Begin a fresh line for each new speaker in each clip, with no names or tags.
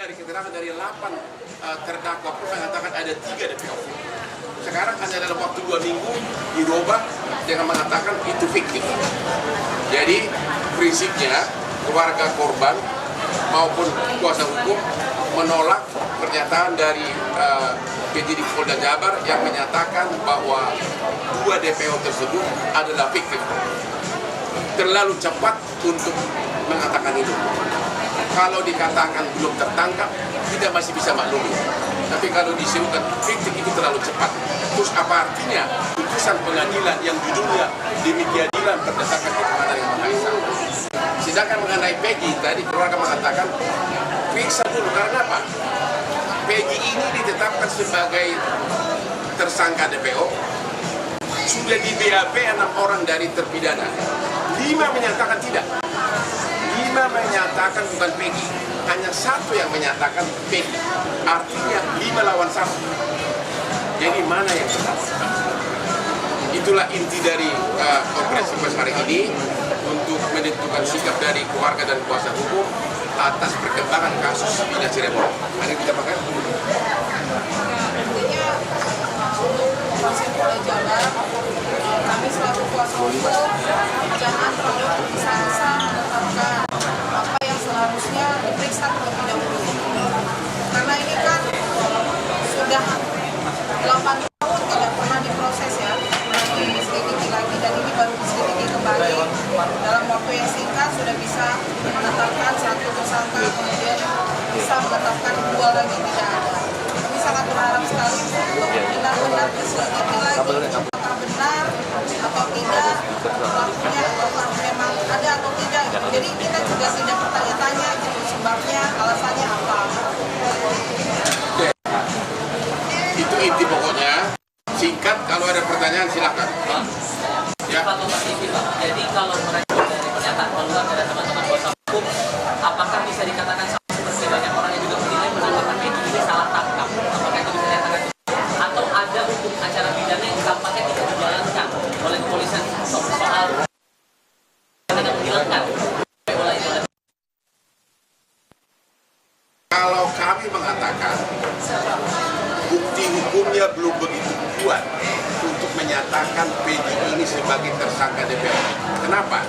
dari keterangan dari 8 terdakwa pun mengatakan ada 3 DPO. Sekarang hanya dalam waktu 2 minggu dirubah dengan mengatakan itu fiktif. Jadi prinsipnya keluarga korban maupun kuasa hukum menolak pernyataan dari penyidik Polda Jabar yang menyatakan bahwa 2 DPO tersebut adalah fiktif. Terlalu cepat untuk mengatakan itu. Kalau dikatakan belum tertangkap, kita masih bisa maklumi. Tapi kalau disebutkan fiktif itu terlalu cepat. Terus apa artinya putusan pengadilan yang judulnya demikianilah berdasarkan keterangan yang Maha Esa. Sedangkan mengenai Peggy tadi keluarga mengatakan periksa dulu karena apa? Peggy ini ditetapkan sebagai tersangka DPO. Sudah di BAP 6 orang dari terpidana. 5 menyatakan tidak. 5 menyatakan bukan Peggy. Hanya 1 yang menyatakan Peggy. Artinya 5 lawan 1. Jadi mana yang benar? Itulah inti dari konferensi pers hari ini untuk menentukan sikap dari keluarga dan kuasa hukum atas perkembangan kasus Ina Cirebon. Ada yang kita pakai?
Intinya untuk proses Polda Jabar, kami selaku kuasa hukum jangan terlalu tergesa-gesa menetapkan apa yang seharusnya diperiksa terlebih dahulu. Karena ini kan sudah 8 tahun tidak pernah diproses ya, diselidiki lagi dan ini baru diselidiki kembali dalam waktu yang singkat sudah bisa menetapkan 1 tersangka, kemudian bisa menetapkan 2 lagi tidak ada. Kami sangat berharap sekali untuk benar-benar diselidiki lagi apakah benar atau tidak pelakunya, apakah memang ada atau tidak. Jadi kita juga tidak bertanya-tanya gitu sebabnya, alasannya apa.
Itu inti pokoknya. Singkat, kalau ada pertanyaan silakan.
Ya. Jadi kalau mereka dari pernyataan keluarga dan teman-teman kuasa hukum, apakah bisa dikatakan sama seperti banyak orang yang juga menilai penangkapan Peggy ini salah tangkap? Apakah itu bisa dikatakan? Atau ada hukum acara pidana yang tampaknya tidak dijalankan oleh kepolisian soal tidak menghilangkan?
Kalau kami mengatakan bukti hukumnya belum begitu kuat untuk menyatakan Peggy ini sebagai tersangka DPO. Kenapa?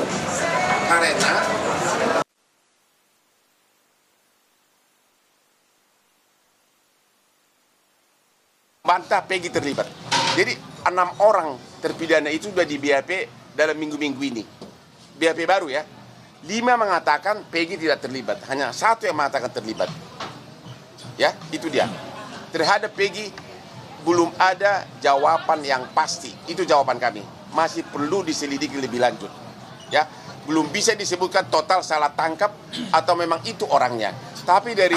Karena bantah Peggy terlibat. Jadi 6 orang terpidana itu sudah di BAP dalam minggu-minggu ini. BAP baru ya. 5 mengatakan Peggy tidak terlibat. Hanya 1 yang mengatakan terlibat. Ya, itu dia. Terhadap Peggy belum ada jawaban yang pasti. Itu jawaban kami. Masih perlu diselidiki lebih lanjut. Ya, belum bisa disebutkan total salah tangkap atau memang itu orangnya. Tapi dari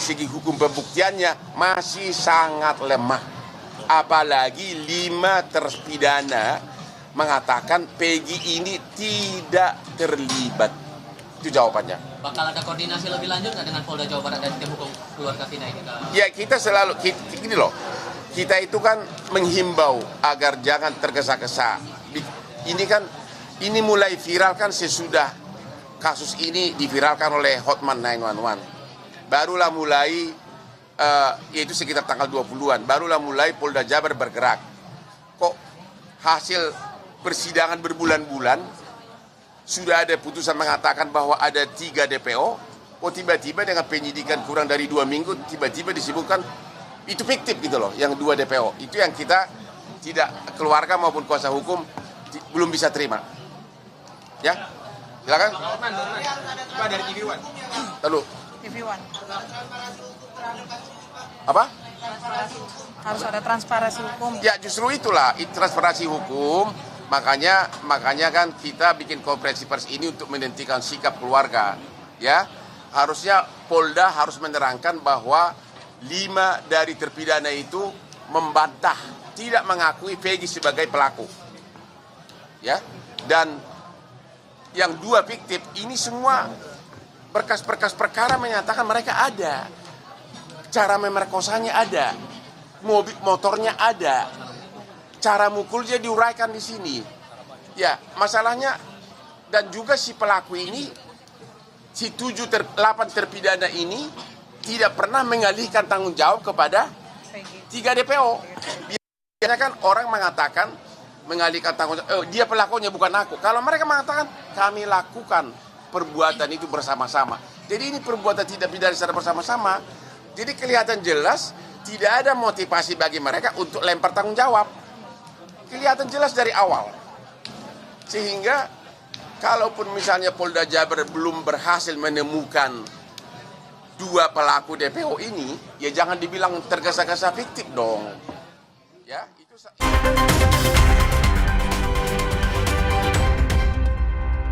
segi hukum pembuktiannya masih sangat lemah. Apalagi 5 terpidana mengatakan Peggy ini tidak terlibat. Itu jawabannya.
Bakal ada koordinasi lebih lanjut nggak dengan Polda Jawa Barat dan tim hukum keluarga Vina ini?
Ya kita selalu, gini loh, kita itu kan menghimbau agar jangan tergesa-gesa. Ini mulai viral kan sesudah kasus ini diviralkan oleh Hotman 911. Barulah mulai, yaitu sekitar tanggal 20-an, barulah mulai Polda Jabar bergerak. Kok hasil persidangan berbulan-bulan, sudah ada putusan mengatakan bahwa ada 3 DPO, kok tiba-tiba dengan penyidikan kurang dari 2 minggu, tiba-tiba disebutkan itu fiktif gitu loh, yang 2 DPO. Itu yang kita tidak, keluarga maupun kuasa hukum belum bisa terima. Ya, silakan.
Pak dari TV One.
Lalu.
TV One.
Apa?
Harus ada transparansi hukum.
Ya justru itulah, transparansi hukum. Makanya kan kita bikin konferensi pers ini untuk menentukan sikap keluarga. Ya, harusnya Polda harus menerangkan bahwa 5 dari terpidana itu membantah, tidak mengakui Peggy sebagai pelaku. Ya, dan yang 2 fiktif ini semua berkas-berkas perkara menyatakan mereka ada, cara memerkosanya ada, motornya ada. Cara mukulnya diuraikan di sini. Ya, masalahnya dan juga si pelaku ini, si 8 terpidana ini tidak pernah mengalihkan tanggung jawab kepada 3 DPO. Biasanya kan orang mengatakan mengalihkan tanggung jawab, dia pelakunya bukan aku. Kalau mereka mengatakan kami lakukan perbuatan itu bersama-sama. Jadi ini perbuatan tidak pidana secara bersama-sama. Jadi kelihatan jelas tidak ada motivasi bagi mereka untuk lempar tanggung jawab. Kelihatan jelas dari awal. Sehingga kalaupun misalnya Polda Jabar belum berhasil menemukan 2 pelaku DPO ini, ya jangan dibilang tergesa-gesa fiktif dong. Ya, itu